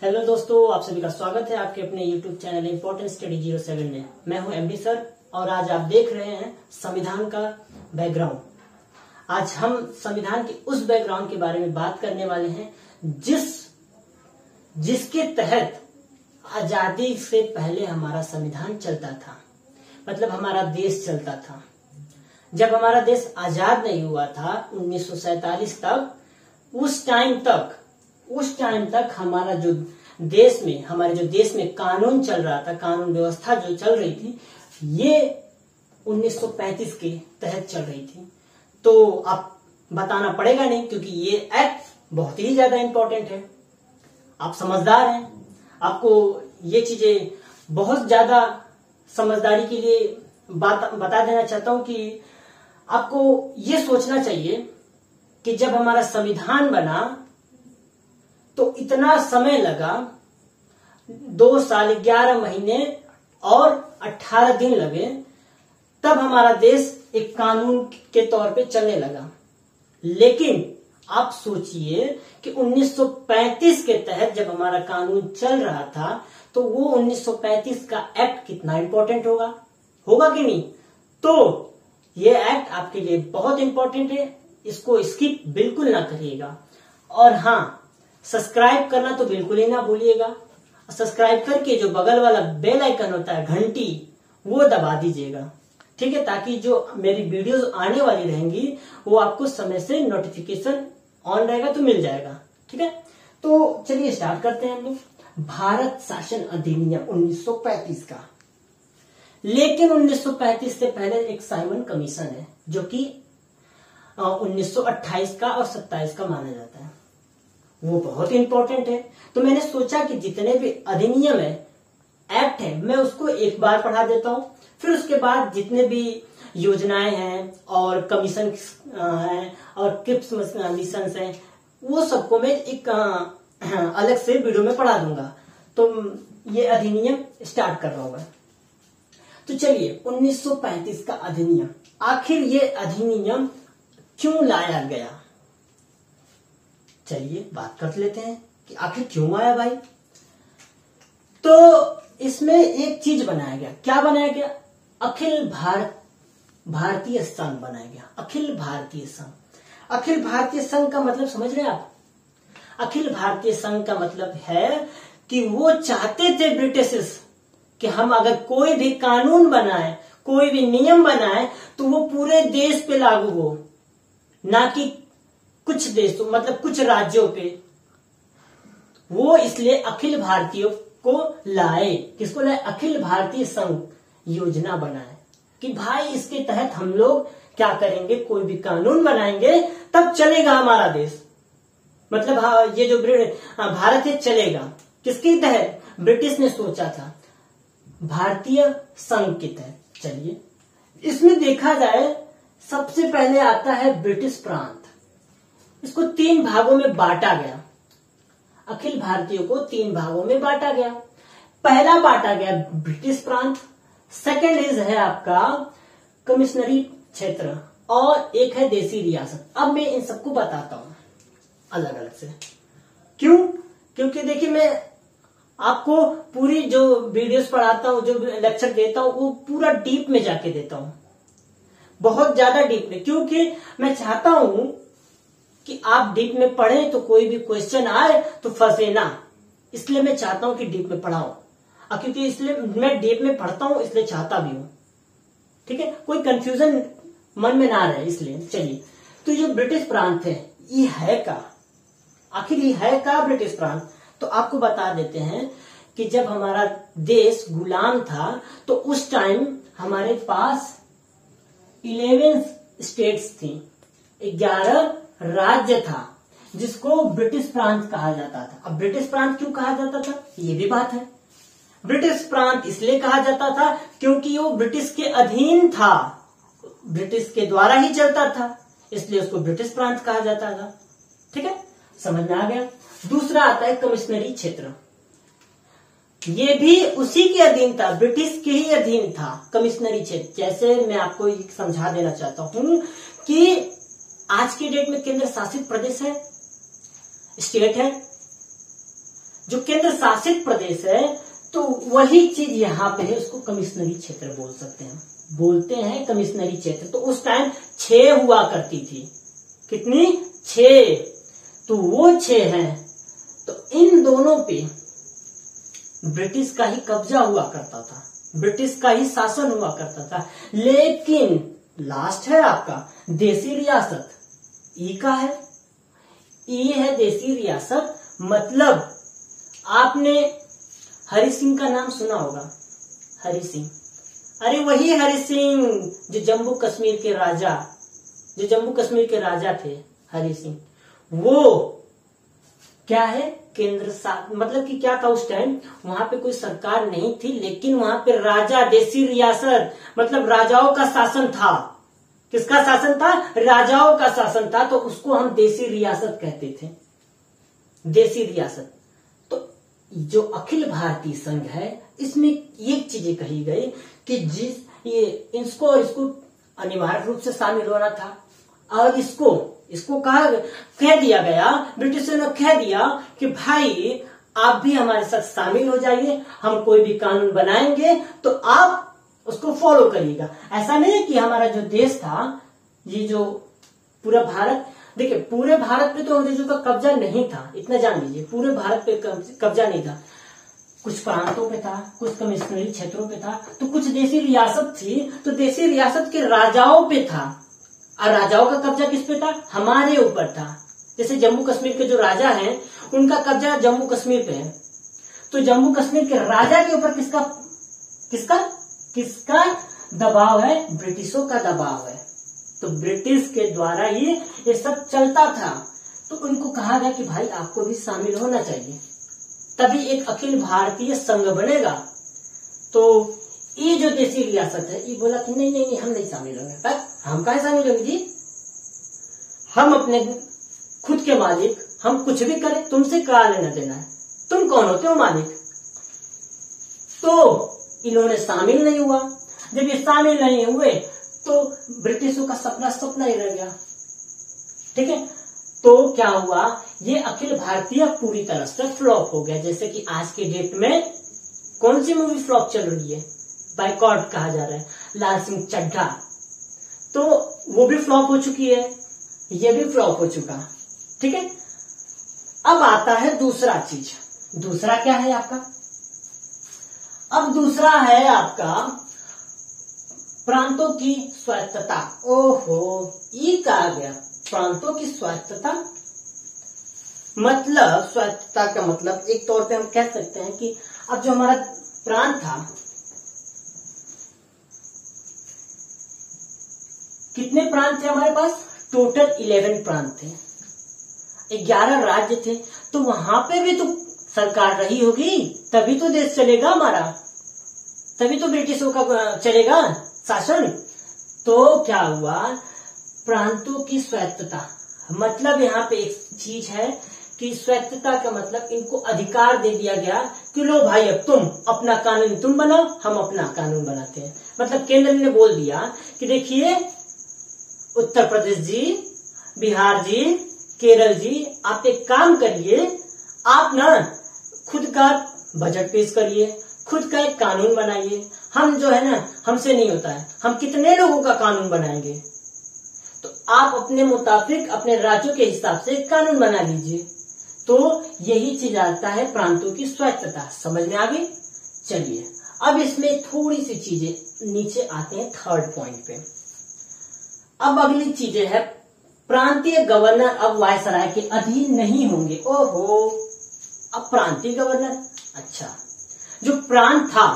Hello दोस्तों, आप सभी का स्वागत है आपके अपने YouTube चैनल इम्पोर्टेंट स्टडी 07 में। मैं हूं एमडी सर और आज आप देख रहे हैं संविधान का बैकग्राउंड। आज हम संविधान के उस बैकग्राउंड के बारे में बात करने वाले हैं जिसके तहत आजादी से पहले हमारा संविधान चलता था, मतलब हमारा देश चलता था। जब हमारा देश आजाद नहीं हुआ था 1947 तक, उस टाइम तक हमारा जो हमारे जो देश में कानून चल रहा था, कानून व्यवस्था जो चल रही थी, ये 1935 के तहत चल रही थी। तो आप बताना पड़ेगा नहीं, क्योंकि ये एक्ट बहुत ही ज्यादा इंपॉर्टेंट है। आप समझदार हैं, आपको ये चीजें बहुत ज्यादा समझदारी के लिए बता देना चाहता हूं कि आपको ये सोचना चाहिए कि जब हमारा संविधान बना तो इतना समय लगा, 2 साल 11 महीने और 18 दिन लगे, तब हमारा देश एक कानून के तौर पे चलने लगा। लेकिन आप सोचिए कि 1935 के तहत जब हमारा कानून चल रहा था, तो वो 1935 का एक्ट कितना इंपॉर्टेंट होगा कि नहीं? तो ये एक्ट आपके लिए बहुत इंपॉर्टेंट है, इसको स्किप बिल्कुल ना करिएगा। और हाँ, सब्सक्राइब करना तो बिल्कुल ही ना भूलिएगा। सब्सक्राइब करके जो बगल वाला बेल आइकन होता है, घंटी, वो दबा दीजिएगा, ठीक है, ताकि जो मेरी वीडियोस आने वाली रहेंगी वो आपको समय से नोटिफिकेशन ऑन रहेगा तो मिल जाएगा, ठीक है। तो चलिए स्टार्ट करते हैं हम लोग। भारत शासन अधिनियम 1935 का। लेकिन 1935 से पहले एक साइमन कमीशन है, जो कि 1928 का और 27 का माना जाता है। वो बहुत इंपॉर्टेंट है। तो मैंने सोचा कि जितने भी अधिनियम है, एक्ट है, मैं उसको एक बार पढ़ा देता हूं, फिर उसके बाद जितने भी योजनाएं हैं और कमीशन हैं और क्रिप्स मिशन हैं, वो सबको मैं एक अलग से वीडियो में पढ़ा दूंगा। तो ये अधिनियम स्टार्ट कर रहा हूं मैं। तो चलिए, 1935 का अधिनियम, आखिर ये अधिनियम क्यों लाया गया? चलिए बात कर लेते हैं कि आखिर क्यों आया भाई। तो इसमें एक चीज बनाया गया। क्या बनाया गया? अखिल भारतीय संघ बनाया गया। अखिल भारतीय संघ। अखिल भारतीय संघ का मतलब समझ रहे हैं आप? अखिल भारतीय संघ का मतलब है कि वो चाहते थे ब्रिटिश कि हम अगर कोई भी कानून बनाए, कोई भी नियम बनाए, तो वो पूरे देश पे लागू हो, ना कि कुछ देशों, मतलब कुछ राज्यों पे। वो इसलिए अखिल भारतीयों को लाए। किसको लाए? अखिल भारतीय संघ योजना बनाए कि भाई इसके तहत हम लोग क्या करेंगे, कोई भी कानून बनाएंगे तब चलेगा हमारा देश। मतलब ये जो भारत है चलेगा। किसके तहत? ब्रिटिश ने सोचा था, भारतीय संघ के तहत। चलिए, इसमें देखा जाए, सबसे पहले आता है ब्रिटिश प्रांत। इसको 3 भागों में बांटा गया। अखिल भारतीयों को 3 भागों में बांटा गया। पहला बांटा गया ब्रिटिश प्रांत, सेकंड है आपका कमिश्नरी क्षेत्र, और एक है देसी रियासत। अब मैं इन सबको बताता हूं अलग अलग से। क्यों? क्योंकि देखिए, मैं आपको पूरी जो वीडियोस पढ़ाता हूं, जो लेक्चर देता हूं, वो पूरा डीप में जाके देता हूं, बहुत ज्यादा डीप में, क्योंकि मैं चाहता हूं कि आप डीप में पढ़ें तो कोई भी क्वेश्चन आए तो फंसे ना। इसलिए मैं चाहता हूं कि डीप में पढ़ाऊं, क्योंकि इसलिए मैं डीप में पढ़ता हूं, इसलिए चाहता भी हूं, ठीक है, कोई कंफ्यूजन मन में ना रहे, इसलिए। चलिए, तो ये ब्रिटिश प्रांत है, ये है का, आखिर ये है का ब्रिटिश प्रांत? तो आपको बता देते हैं कि जब हमारा देश गुलाम था, तो उस टाइम हमारे पास 11 स्टेट्स थी, 11 राज्य था, जिसको ब्रिटिश प्रांत कहा जाता था। अब ब्रिटिश प्रांत क्यों कहा जाता था, ये भी बात है। ब्रिटिश प्रांत इसलिए कहा जाता था क्योंकि वो ब्रिटिश के अधीन था, ब्रिटिश के द्वारा ही चलता था, इसलिए उसको ब्रिटिश प्रांत कहा जाता था, ठीक है, समझ में आ गया। दूसरा आता है कमिश्नरी क्षेत्र। ये भी उसी के अधीन था, ब्रिटिश के ही अधीन था कमिश्नरी क्षेत्र। जैसे मैं आपको समझा देना चाहता हूं कि आज की डेट में केंद्र शासित प्रदेश है, स्टेट है, जो केंद्र शासित प्रदेश है, तो वही चीज यहाँ पे है, उसको कमिश्नरी क्षेत्र बोल सकते हैं, बोलते हैं कमिश्नरी क्षेत्र। तो उस टाइम 6 हुआ करती थी, कितनी? 6। तो वो 6 है, तो इन दोनों पे ब्रिटिश का ही कब्जा हुआ करता था, ब्रिटिश का ही शासन हुआ करता था। लेकिन लास्ट है आपका देसी रियासत, ई का है, ई है देसी रियासत। मतलब आपने हरि सिंह का नाम सुना होगा, हरि सिंह, अरे वही हरि सिंह जो जम्मू कश्मीर के राजा, जो जम्मू कश्मीर के राजा थे, हरि सिंह, वो क्या है? केंद्र मतलब कि क्या था उस टाइम, वहां पे कोई सरकार नहीं थी, लेकिन वहां पे राजा, देसी रियासत, मतलब राजाओं का शासन था। किसका शासन था? राजाओं का शासन था, तो उसको हम देसी रियासत कहते थे, देसी रियासत। तो जो अखिल भारतीय संघ है, इसमें एक चीजें कही गई कि जिस ये इसको अनिवार्य रूप से शामिल होना था, और इसको कह दिया गया, ब्रिटिशों ने कह दिया कि भाई आप भी हमारे साथ शामिल हो जाइए, हम कोई भी कानून बनाएंगे तो आप उसको फॉलो करिएगा। ऐसा नहीं है कि हमारा जो देश था, ये जो पूरा भारत, देखिए पूरे भारत पे तो अंग्रेजों का कब्जा नहीं था, इतना जान लीजिए, पूरे भारत पे कब्जा नहीं था, कुछ प्रांतों पे था, कुछ कमिश्नरी क्षेत्रों पे था, तो कुछ देसी रियासत थी, तो देसी रियासत के राजाओं पे था। और राजाओं का कब्जा किस पे था? हमारे ऊपर था। जैसे जम्मू कश्मीर के जो राजा हैं, उनका कब्जा जम्मू कश्मीर पे है, तो जम्मू कश्मीर के राजा के ऊपर किसका दबाव है? ब्रिटिशों का दबाव है। तो ब्रिटिश के द्वारा ही ये सब चलता था। तो उनको कहा गया कि भाई आपको भी शामिल होना चाहिए, तभी एक अखिल भारतीय संघ बनेगा। तो ये जो देसी रियासत है, ये बोला कि नहीं हम नहीं शामिल होंगे। पर हम कहाँ शामिल होंगे जी? हम अपने खुद के मालिक, हम कुछ भी करें, तुमसे क्या लेना देना है? तुम कौन होते हो मालिक? तो इन्होंने शामिल नहीं हुआ। जब ये शामिल नहीं हुए तो ब्रिटिशों का सपना ही रह गया। ठीक है, तो क्या हुआ? ये अखिल भारतीय पूरी तरह से फ्लॉप हो गया। जैसे कि आज के डेट में कौन सी मूवी फ्लॉप चल रही है? बाइकॉट कहा जा रहा है, लाल सिंह चड्ढा, तो वो भी फ्लॉप हो चुकी है, ये भी फ्लॉप हो चुका। ठीक है, अब आता है दूसरा चीज। दूसरा क्या है आपका? अब दूसरा है आपका प्रांतों की स्वायत्तता। ओहो, ये कहा गया प्रांतों की स्वायत्तता। मतलब स्वायत्तता का मतलब एक तौर पे हम कह सकते हैं कि अब जो हमारा प्रांत था, कितने प्रांत थे हमारे पास? टोटल 11 प्रांत थे, 11 राज्य थे। तो वहां पे भी तो सरकार रही होगी, तभी तो देश चलेगा हमारा, तभी तो ब्रिटिशों का चलेगा शासन। तो क्या हुआ? प्रांतों की स्वायत्तता, मतलब यहाँ पे एक चीज है कि स्वायत्तता का मतलब इनको अधिकार दे दिया गया कि लो भाई, अब तुम अपना कानून तुम बनाओ, हम अपना कानून बनाते हैं। मतलब केंद्र ने बोल दिया कि देखिए उत्तर प्रदेश जी, बिहार जी, केरल जी, आप एक काम करिए, आप ना खुद का बजट पेश करिए, खुद का एक कानून बनाइए। हम जो है ना, हमसे नहीं होता है, हम कितने लोगों का कानून बनाएंगे, तो आप अपने मुताबिक अपने राज्यों के हिसाब से एक कानून बना लीजिए। तो यही चीज आता है प्रांतों की स्वायत्तता। समझ में आ गई? चलिए अब इसमें थोड़ी सी चीजें नीचे आते हैं थर्ड पॉइंट पे। अब अगली चीजें है, प्रांतीय गवर्नर अब वायसराय के अधीन नहीं होंगे। ओहो, अब प्रांतीय गवर्नर, अच्छा, जो प्रांत था,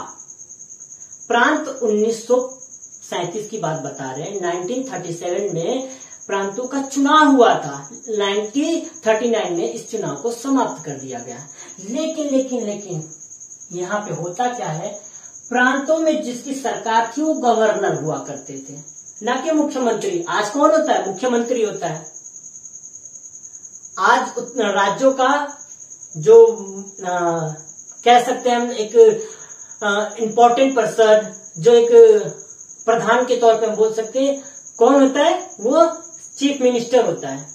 प्रांत 1937 की बात बता रहे हैं, 1937 में प्रांतों का चुनाव हुआ था, 1939 में इस चुनाव को समाप्त कर दिया गया। लेकिन यहाँ पे होता क्या है, प्रांतों में जिसकी सरकार थी वो गवर्नर हुआ करते थे, ना कि मुख्यमंत्री। आज कौन होता है? मुख्यमंत्री होता है। आज राज्यों का जो कह सकते हैं हम एक इम्पोर्टेंट पर्सन, जो एक प्रधान के तौर पे हम बोल सकते हैं, कौन होता है? वो चीफ मिनिस्टर होता है।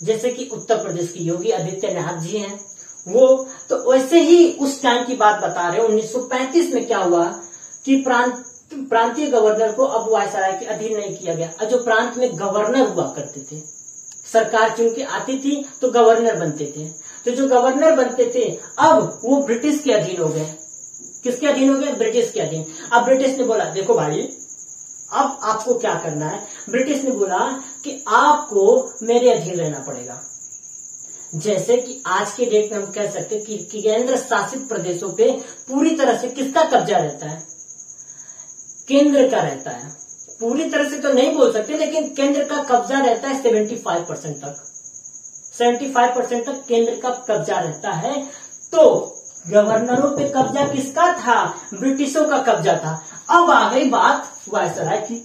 जैसे कि उत्तर प्रदेश की योगी आदित्यनाथ जी हैं, वो तो वैसे ही उस टाइम की बात बता रहे हैं। 1935 में क्या हुआ कि प्रांतीय गवर्नर को अब वायसराय के अधीन नहीं किया गया। और जो प्रांत में गवर्नर हुआ करते थे, सरकार चुन के आती थी तो गवर्नर बनते थे, तो जो गवर्नर बनते थे अब वो ब्रिटिश के अधीन हो गए। किसके अधीन हो गए? ब्रिटिश के अधीन। अब ब्रिटिश ने बोला देखो भाई अब आपको क्या करना है। ब्रिटिश ने बोला कि आपको मेरे अधीन रहना पड़ेगा। जैसे कि आज के डेट में हम कह सकते हैं कि केंद्र शासित प्रदेशों पे पूरी तरह से किसका कब्जा रहता है? केंद्र का रहता है। पूरी तरह से तो नहीं बोल सकते, लेकिन केंद्र का कब्जा रहता है 75% तक। 75% तक केंद्र का कब्जा रहता है। तो गवर्नरों पे कब्जा किसका था? ब्रिटिशों का कब्जा था। अब आ गई बात वायसराय की।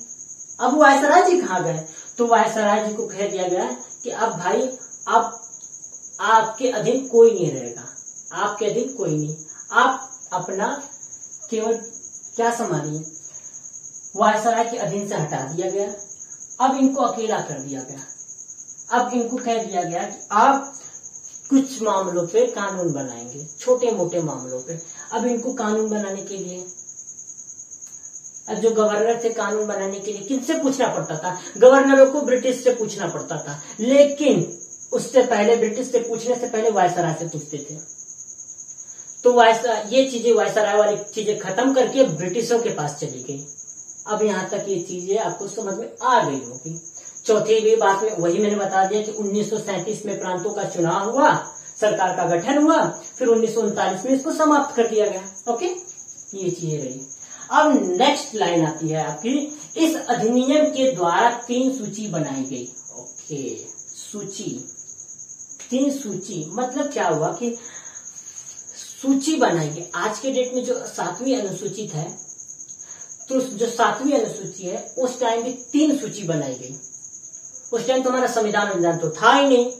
अब वायसराय जी कहाँ गए? तो वायसराय जी को कह दिया गया कि अब भाई अब आपके अधीन कोई नहीं रहेगा, आपके अधीन कोई नहीं, आप अपना केवल क्या संभालिए। वायसराय के अधीन से हटा दिया गया। अब इनको अकेला कर दिया गया। अब इनको कह दिया गया कि आप कुछ मामलों पे कानून बनाएंगे, छोटे मोटे मामलों पे। अब इनको कानून बनाने के लिए जो गवर्नर थे, कानून बनाने के लिए किनसे पूछना पड़ता था? गवर्नरों को ब्रिटिश से पूछना पड़ता था। लेकिन उससे पहले, ब्रिटिश से पूछने से पहले वायसराय से पूछते थे। तो ये चीजें वायसराय वाली चीजें खत्म करके ब्रिटिशों के पास चली गई। अब यहाँ तक ये चीजें आपको समझ में आ गई होगी। चौथी भी बात में वही मैंने बता दिया कि 1937 में प्रांतों का चुनाव हुआ, सरकार का गठन हुआ, फिर 1939 में इसको समाप्त कर दिया गया। ओके, ये चीजें रही। अब नेक्स्ट लाइन आती है आपकी, इस अधिनियम के द्वारा 3 सूची बनाई गई। ओके, सूची, 3 सूची मतलब क्या हुआ कि सूची बनाई गई। आज के डेट में जो 7वीं अनुसूचित है, तो जो 7वीं अनुसूची है उस टाइम भी 3 सूची बनाई गई। उस टाइम तो हमारा संविधान तो था ही नहीं।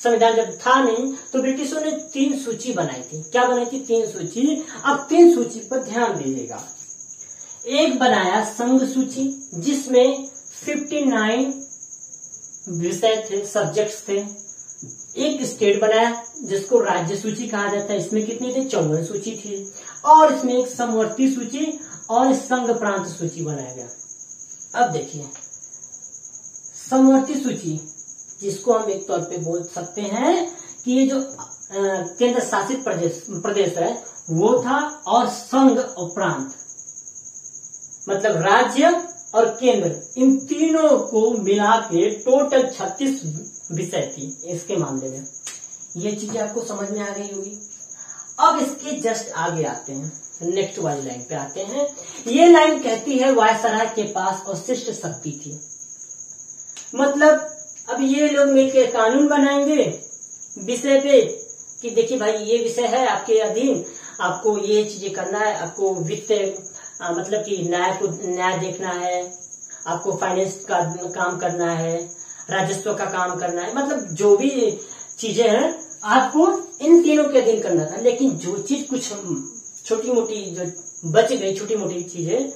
संविधान जब था नहीं तो ब्रिटिशों ने 3 सूची बनाई थी। क्या बनाई थी? 3 सूची। अब 3 सूची पर ध्यान दीजिएगा। एक बनाया संघ सूची, जिसमें 59 विषय थे, सब्जेक्ट्स थे। एक स्टेट बनाया जिसको राज्य सूची कहा जाता है, इसमें कितनी थी? 54 सूची थी। और इसमें एक समवर्ती सूची और संघ प्रांत सूची बनाया गया। अब देखिए, समवर्ती सूची जिसको हम एक तौर पे बोल सकते हैं कि ये जो केंद्र शासित प्रदेश है वो था, और संघ और प्रांत मतलब राज्य और केंद्र, इन तीनों को मिला के टोटल 36 विषय थी इसके मामले में। ये चीजें आपको समझ में आ गई होगी। अब इसके जस्ट आगे आते हैं, नेक्स्ट वाली लाइन पे आते हैं। ये लाइन कहती है वायसराय के पास अवशिष्ट शक्ति थी। मतलब अब ये लोग मिलकर कानून बनाएंगे विषय पे कि देखिए भाई ये विषय है आपके अधीन, आपको ये चीजें करना है, आपको वित्त मतलब कि न्याय देखना है, आपको फाइनेंस का काम करना है, राजस्व का काम करना है, मतलब जो भी चीजें हैं आपको इन तीनों के अधीन करना था। लेकिन जो चीज कुछ छोटी मोटी जो बच गई, छोटी मोटी चीजें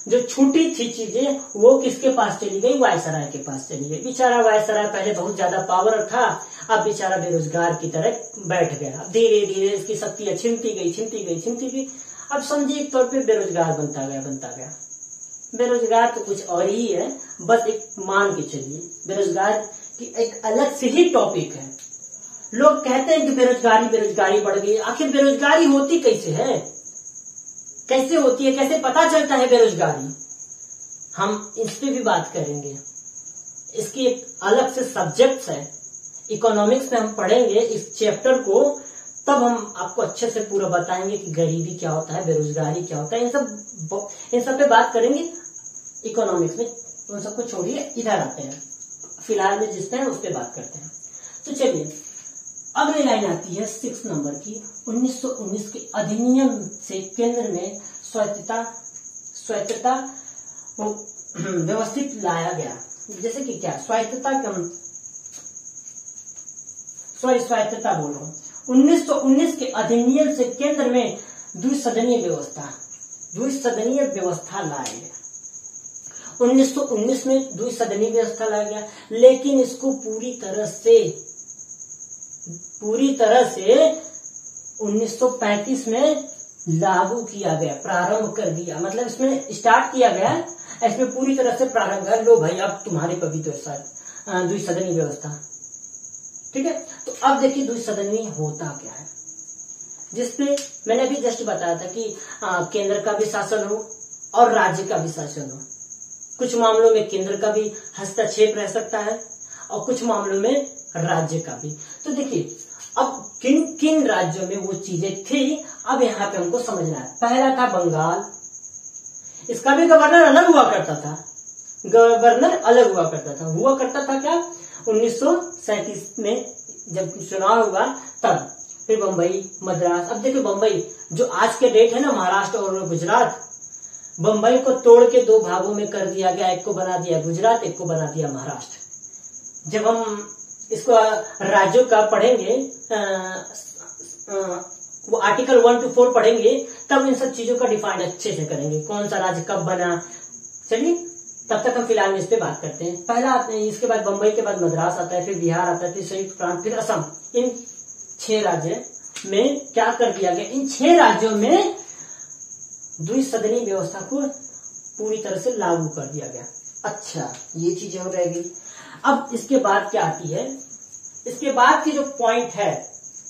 जो छूटी थी चीजें, वो किसके पास चली गई? वायसराय के पास चली गई। बेचारा वायसराय पहले बहुत ज्यादा पावर था, अब बेचारा बेरोजगार की तरह बैठ गया। अब धीरे धीरे इसकी शक्तियां छिनती गई। अब समझिए एक तौर पे बेरोजगार बनता गया। बेरोजगार तो कुछ और ही है, बस एक मान के चलिए बेरोजगार की एक अलग से ही टॉपिक है। लोग कहते हैं कि बेरोजगारी बढ़ गई। आखिर बेरोजगारी होती कैसे है? कैसे होती है, कैसे पता चलता है बेरोजगारी? हम इस पे भी बात करेंगे। इसकी एक अलग से सब्जेक्ट्स है, इकोनॉमिक्स में हम पढ़ेंगे इस चैप्टर को, तब हम आपको अच्छे से पूरा बताएंगे कि गरीबी क्या होता है, बेरोजगारी क्या होता है। इन सब पे बात करेंगे इकोनॉमिक्स में। उन सबको छोड़िए, इधर आते हैं, फिलहाल में जिस टाइम उस पर बात करते हैं। तो चलिए अगली लाइन आती है 6 नंबर की। 1919 के अधिनियम से केंद्र में स्वायत्तता व्यवस्थित लाया गया। जैसे कि क्या स्वायत्तता बोल रहा हूं। 1919 के अधिनियम से केंद्र में द्विसदनीय व्यवस्था लाया गया। 1919 में द्विसदनीय व्यवस्था लाया गया, लेकिन इसको पूरी तरह से 1935 में लागू किया गया, प्रारंभ कर दिया, मतलब इसमें स्टार्ट किया गया, इसमें पूरी तरह से प्रारंभ है। लो भाई अब तुम्हारे पर भी तो द्विसदनीय व्यवस्था, ठीक है। तो अब देखिए द्विसदनीय होता क्या है, जिसपे मैंने अभी जस्ट बताया था कि केंद्र का भी शासन हो और राज्य का भी शासन हो। कुछ मामलों में केंद्र का भी हस्तक्षेप रह सकता है और कुछ मामलों में राज्य का भी। तो देखिए अब किन किन राज्यों में वो चीजें थी, अब यहाँ पे हमको समझना है। पहला था बंगाल, इसका भी गवर्नर अलग हुआ करता था, गवर्नर अलग हुआ करता था क्या 1937 में जब चुनाव हुआ तब। फिर बंबई, मद्रास। अब देखो बंबई जो आज के डेट है ना, महाराष्ट्र और गुजरात, बंबई को तोड़ के दो भागों में कर दिया गया, एक को बना दिया गुजरात, एक को बना दिया महाराष्ट्र। जब हम इसको राज्यों का पढ़ेंगे, वो आर्टिकल 1 to 4 पढ़ेंगे, तब इन सब चीजों का डिफाइन अच्छे से करेंगे, कौन सा राज्य कब बना। चलिए तब तक हम फिलहाल इस पे बात करते हैं। पहला, इसके बाद बंबई के बाद मद्रास आता है, फिर बिहार आता है, फिर संयुक्त प्रांत, फिर असम। इन 6 राज्य में क्या कर दिया गया, इन 6 राज्यों में द्विसदनीय व्यवस्था को पूरी तरह से लागू कर दिया गया। अच्छा, ये चीजें हो रहेगी। अब इसके बाद क्या आती है, इसके बाद की जो पॉइंट है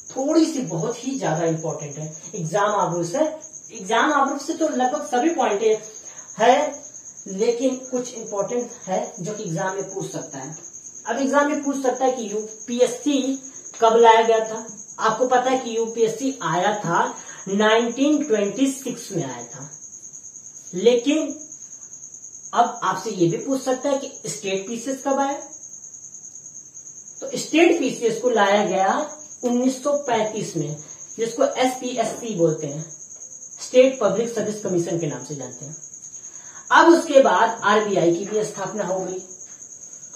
थोड़ी सी बहुत ही ज्यादा इंपॉर्टेंट है, एग्जाम आबरूस है। एग्जाम आबरूस से तो लगभग सभी पॉइंट है, लेकिन कुछ इंपॉर्टेंट है जो कि एग्जाम में पूछ सकता है। अब एग्जाम में पूछ सकता है कि यूपीएससी कब लाया गया था। आपको पता है कि यूपीएससी आया था 1926 में आया था, लेकिन अब आपसे ये भी पूछ सकता है कि स्टेट पीसीएस कब आया। तो स्टेट पीसीएस को लाया गया 1935 में, जिसको एसपीएससी बोलते हैं, स्टेट पब्लिक सर्विस कमीशन के नाम से जानते हैं। अब उसके बाद आरबीआई की भी स्थापना हो गई,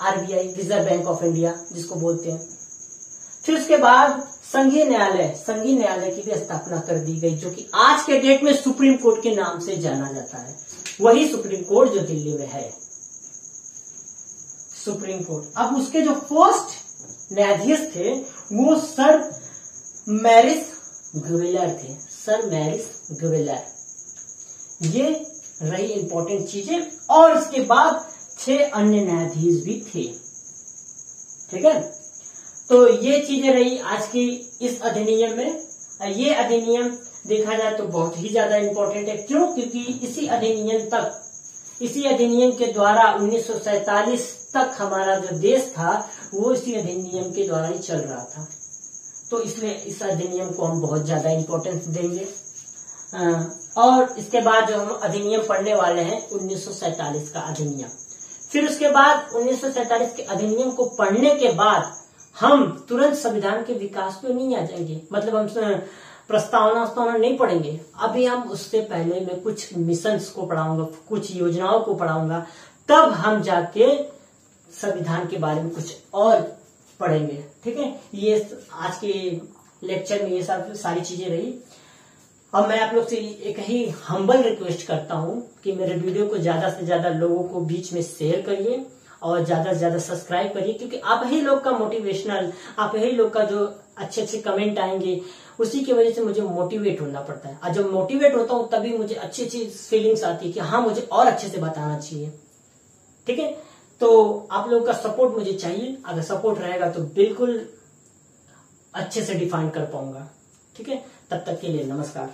RBI reserve bank of India जिसको बोलते हैं। फिर उसके बाद संघीय न्यायालय की भी स्थापना कर दी गई, जो कि आज के डेट में सुप्रीम कोर्ट के नाम से जाना जाता है। वही सुप्रीम कोर्ट जो दिल्ली में है, सुप्रीम कोर्ट। अब उसके जो फर्स्ट न्यायाधीश थे वो सर मैरिस ग्वेलर थे, सर मैरिस ग्वेलर। ये रही इंपॉर्टेंट चीजें, और इसके बाद 6 अन्य न्यायाधीश भी थे, ठीक है। तो ये चीजें रही आज की इस अधिनियम में। ये अधिनियम देखा जाए तो बहुत ही ज्यादा इंपॉर्टेंट है। क्यों? क्योंकि इसी अधिनियम के द्वारा 1947 तक हमारा जो देश था वो इसी अधिनियम के द्वारा ही चल रहा था। तो इसलिए इस अधिनियम को हम बहुत ज्यादा इंपॉर्टेंस देंगे। और इसके बाद जो हम अधिनियम पढ़ने वाले हैं 1947 का अधिनियम। फिर उसके बाद 1947 के अधिनियम को पढ़ने के बाद हम तुरंत संविधान के विकास पे नहीं आ जाएंगे, मतलब हम प्रस्तावना नहीं पढ़ेंगे। अभी हम उससे पहले मैं कुछ मिशंस को पढ़ाऊंगा, कुछ योजनाओं को पढ़ाऊंगा, तब हम जाके संविधान के बारे में कुछ और पढ़ेंगे, ठीक है। ये आज के लेक्चर में ये सारी चीजें रही। अब मैं आप लोग से एक ही हम्बल रिक्वेस्ट करता हूं कि मेरे वीडियो को ज्यादा से ज्यादा लोगों को बीच में शेयर करिए और ज्यादा से ज्यादा सब्सक्राइब करिए, क्योंकि आप ही लोग का मोटिवेशनल, आप ही लोग का जो अच्छे अच्छे कमेंट आएंगे, उसी की वजह से मुझे मोटिवेट होना पड़ता है। और जब मोटिवेट होता हूं तभी मुझे अच्छी अच्छी फीलिंग्स आती है कि हाँ मुझे और अच्छे से बताना चाहिए, ठीक है। तो आप लोग का सपोर्ट मुझे चाहिए। अगर सपोर्ट रहेगा तो बिल्कुल अच्छे से डिफाइन कर पाऊंगा, ठीक है। तब तक के लिए नमस्कार।